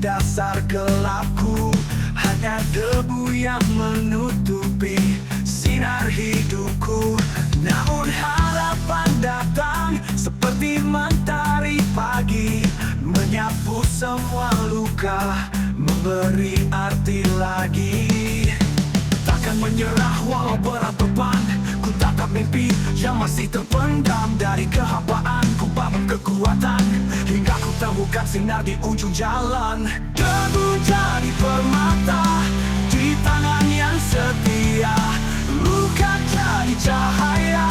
dasar gelapku. Hanya debu yang menutupi sinar hidupku. Namun harapan datang seperti mentari pagi, menyapu semua luka, memberi arti lagi. Takkan menyerah walau berat beban, ku tatap mimpi yang masih terpendam. Dari kehampaan ku bangun kekuatan, hingga ku temukan sinar di ujung jalan. Debu jadi permata di tangan yang setia, luka jadi cahaya,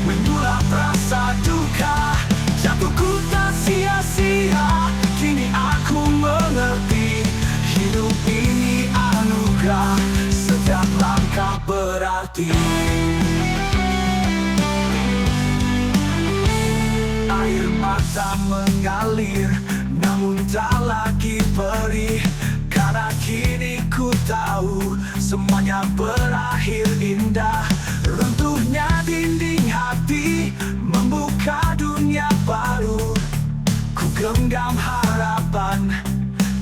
menyulap rasa duka. Jatuhku tak sia-sia, kini aku mengerti, hidup ini anugerah, setiap langkah berarti. Air mata mengalir, namun tak lagi perih, karena kini ku tahu semuanya berakhir indah. Runtuhnya dinding hati, membuka dunia baru. Ku genggam harapan,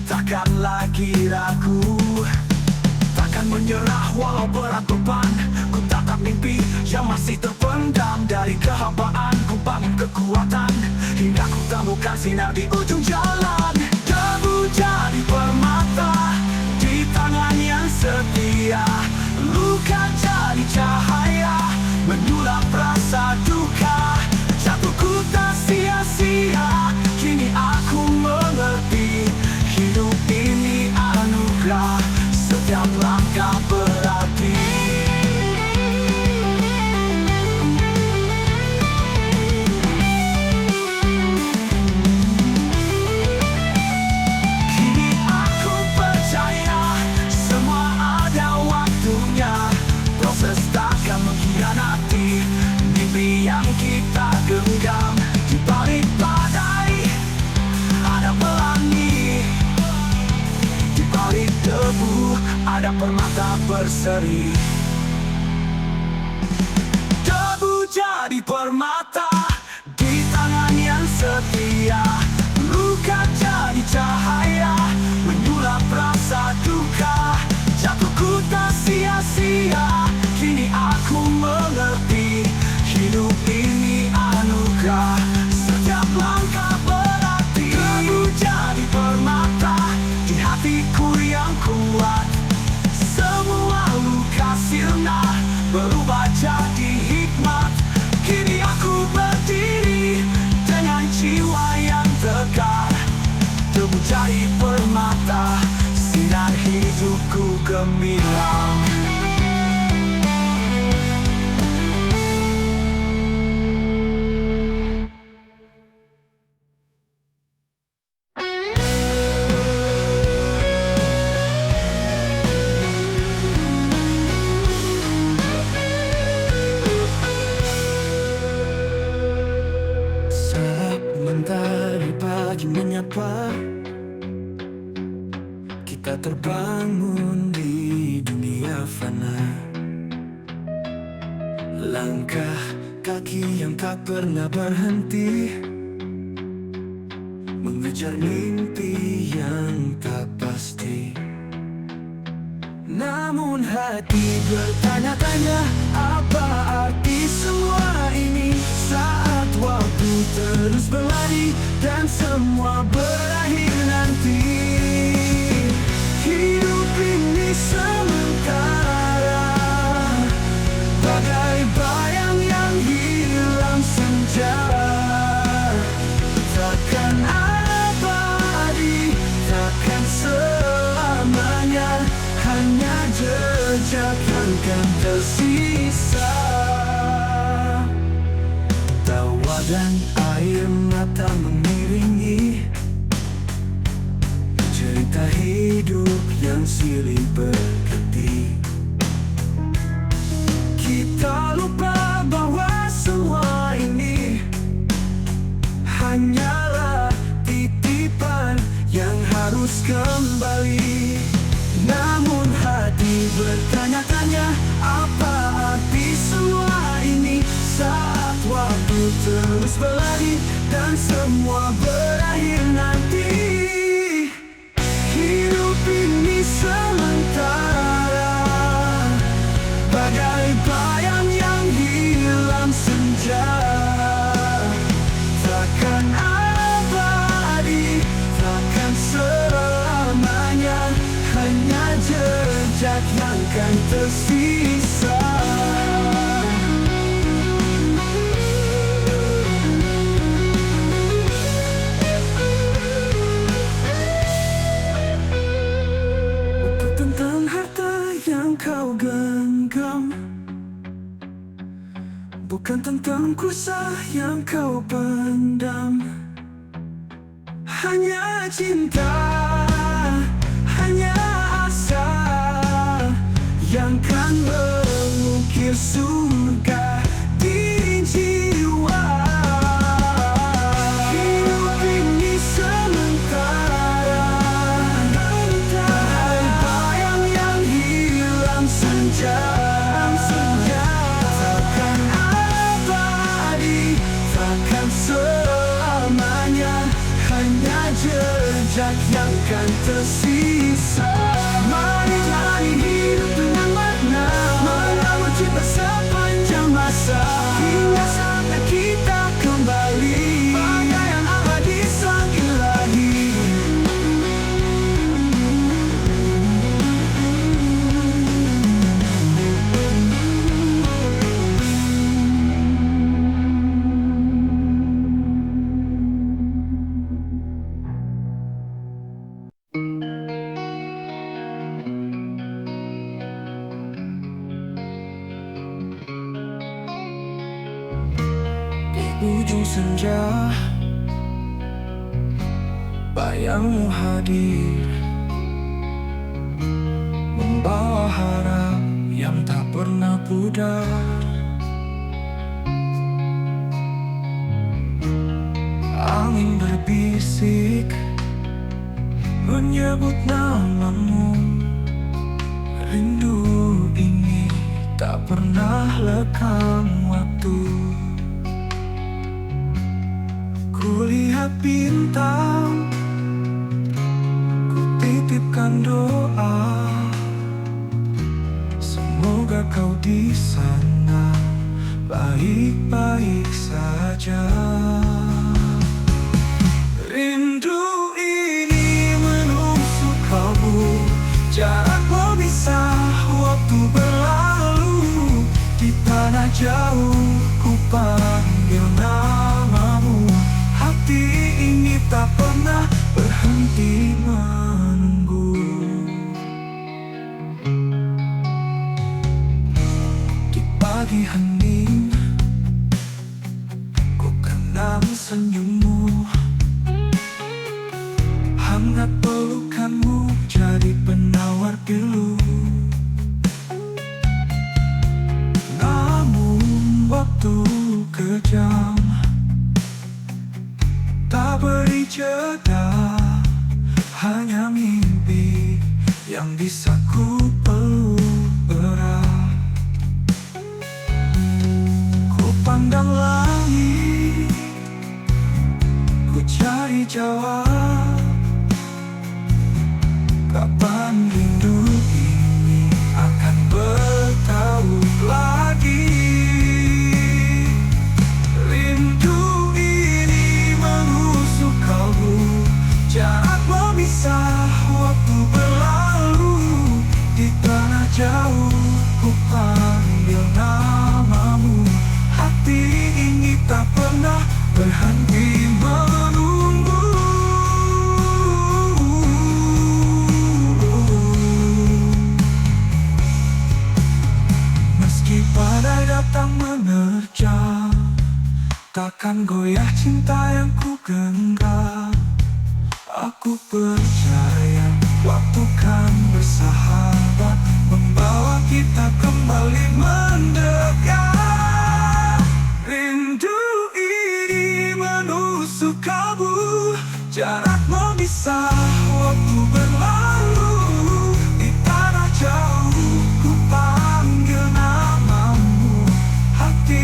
takkan lagi ragu. Takkan menyerah walau berat beban, ku tatap mimpi yang masih terpendam. Dari kehampaan ku bangun kekuatan, hingga ku temukan sinar di ujung jalan. Debu jadi permata di tangan yang setia, luka jadi cahaya, menyulap rasa duka. Jatuhku tak sia-sia, kini aku mengerti, hidup ini anugerah, setiap langkah berarti. Kini aku percaya semua ada waktunya. Proses takkan mengkhianati mimpi yang kita genggam. Di balik badai ada pelangi, di balik debu ada permata berseri. Debu jadi permata di tangan yang setia, luka jadi cahaya, menyulap rasa duka. Jatuhku tak sia-sia, kini aku mengerti, hidup ini anugerah, setiap langkah berarti. Debu jadi permata di hatiku yang kuat, semua luka sirna berubah jadi hikmat. Kini aku berdiri dengan jiwa yang tegar. Debu jadi permata, sinar hidupku gemilang. Mentari pagi menyapa, kita terbangun di dunia fana. Langkah kaki yang tak pernah berhenti, mengejar mimpi yang tak pasti. Namun hati bertanya-tanya, apa arti semua ini? Saat waktu terus berlari dan semua berakhir nanti. Hidup ini sementara, bagai bayang yang hilang senja. Takkan abadi, takkan selamanya, hanya jejak yang kan tersisa. Tawa dan air mata mengiringi cerita hidup yang silih berganti. Kita lupa bahwa semua ini hanyalah titipan yang harus kembali. Namun hati bertanya-tanya, apa arti semua ini? Saat waktu terus berlari dan semua berakhir nanti. ini sementara, bagai bayang yang hilang senja. Takkan abadi, takkan selamanya, hanya jejak yang kan tersisa. Tentang harta yang kau genggam, bukan tentang kuasa yang kau pendam. Hanya cinta, hanya asa yang kan mengukir surga di jiwa. Hidup ini sementara, bagai bayang yang hilang senja. Takkan abadi, takkan selamanya, hanya jejak yang kan tersisa. Mari jalani hidup dengan makna, merawat cinta sepanjang masa, hingga sampai kita kembali bagai yang abadi sang ilahi. Ujung senja, bayangmu hadir, membawa harap yang tak pernah pudar. Angin berbisik, menyebut namamu. Rindu ini tak pernah lekang waktu. Kulihat bintang, ku titipkan doa, semoga kau di sana baik-baik saja. Rindu ini menusuk kalbu, jarak memisah, waktu berlalu. Di tanah jauh ku panggil namamu. Hati ini tak pernah berhenti menunggu. Di pagi hening, ku kenang senyummu. Hangat pelukanmu jadi penawar pilu. Namun waktu kejam tak beri jeda, hanya mimpi yang bisa ku peluk erat. Ku pandang langit, ku cari jawab, kapan rindu ini akan bertaut lagi. Jarak memisah, waktu berlalu. Di tanah jauh ku panggil namamu. Hati ini tak pernah berhenti menunggu. Meski badai datang menerjang, takkan goyah cinta yang ku genggam. Aku percaya waktu kan bersahabat, membawa kita kembali mendekat. Rindu ini menusuk kalbu, jarak memisah, waktu berlalu. Di tanah jauh ku panggil namamu. Hati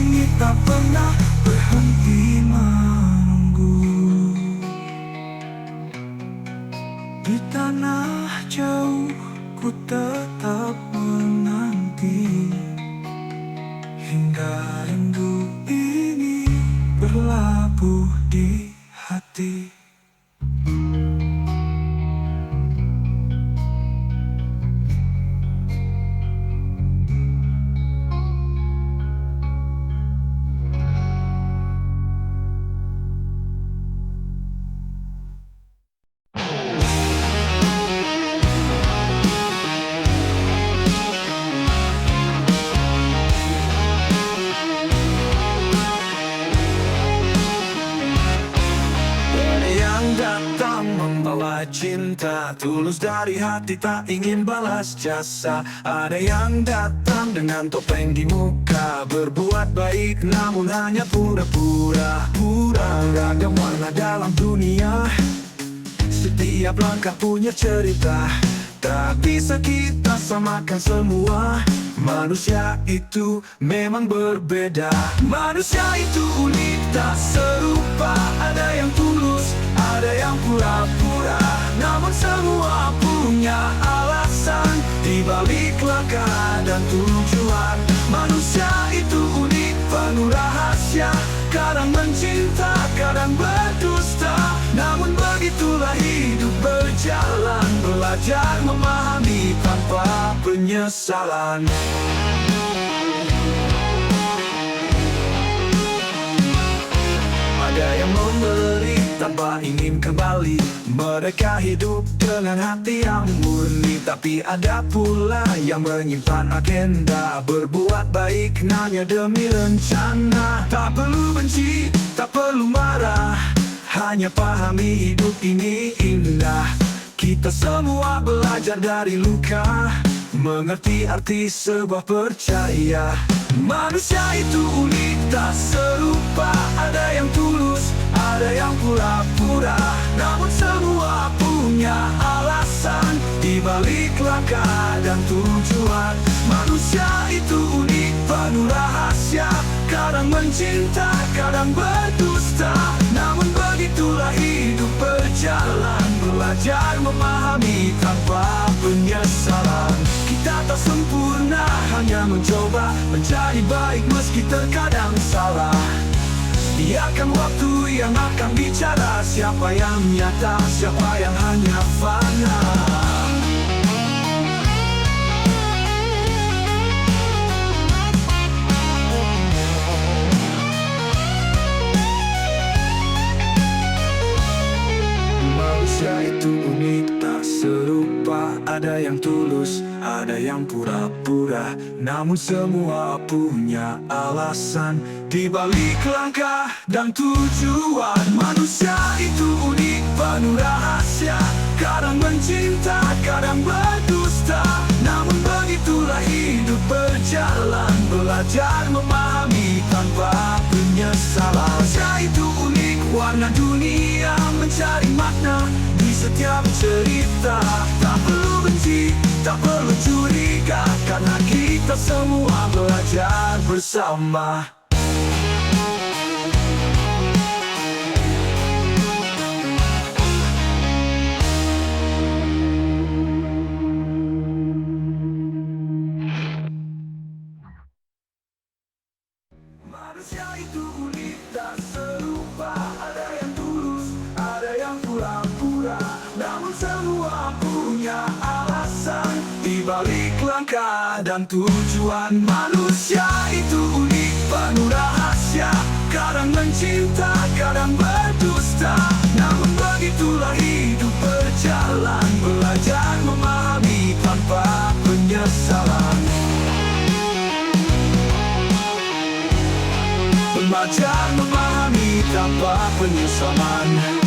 ini tak pernah berhenti menunggu. Di tanah jauh, ku tetap menanti hingga rindu ini berlabuh di hati. Datang membawa cinta tulus dari hati, tak ingin balas jasa. Ada yang datang dengan topeng di muka, berbuat baik namun hanya pura-pura. Gak ada warna dalam dunia, setiap langkah punya cerita. Tak bisa kita samakan semua, manusia itu memang berbeda. Manusia itu unik tak serupa, ada yang tulus, ada yang pura-pura. Namun semua punya alasan di balik langkah dan tujuan. Manusia itu unik, penuh rahasia, kadang mencinta, kadang berdusta. Namun begitulah hidup berjalan, belajar memahami tanpa penyesalan. Ada yang memberi tanpa ingin kembali, mereka hidup dengan hati yang murni. Tapi ada pula yang menyimpan agenda, berbuat baik hanya demi rencana. Tak perlu benci, tak perlu marah, hanya pahami hidup ini indah. Kita semua belajar dari luka, mengerti arti sebuah percaya. Manusia itu unik tak serupa, ada yang tulus, ada yang pura-pura. Namun semua punya alasan di balik langkah dan tujuan. Manusia itu unik, penuh rahasia, kadang mencinta, kadang berdusta. Namun begitulah hidup berjalan, belajar memahami tanpa penyesalan. Kita tak sempurna, hanya mencoba menjadi baik meski terkadang salah. Biarkan waktu yang akan bicara, siapa yang nyata, siapa yang hanya fana. Manusia itu unik tak serupa, ada yang tulus, ada yang pura-pura. Namun semua punya alasan di balik langkah dan tujuan. Manusia itu unik, penuh rahasia, kadang mencinta, kadang berdusta. Namun begitulah hidup berjalan, belajar memahami tanpa penyesalan. Manusia itu unik, warna dunia, mencari makna di setiap cerita. Tak perlu benci, tak perlu curiga, karena kita semua belajar bersama. Manusia itu unik tak serupa, ada yang tulus, ada yang pura-pura. Namun semua punya alasan di balik langkah dan tujuan. Manusia itu unik, penuh rahasia, kadang mencinta, kadang berdusta. Namun begitulah hidup berjalan, belajar memahami tanpa penyesalan. Belajar memahami tanpa penyesalan.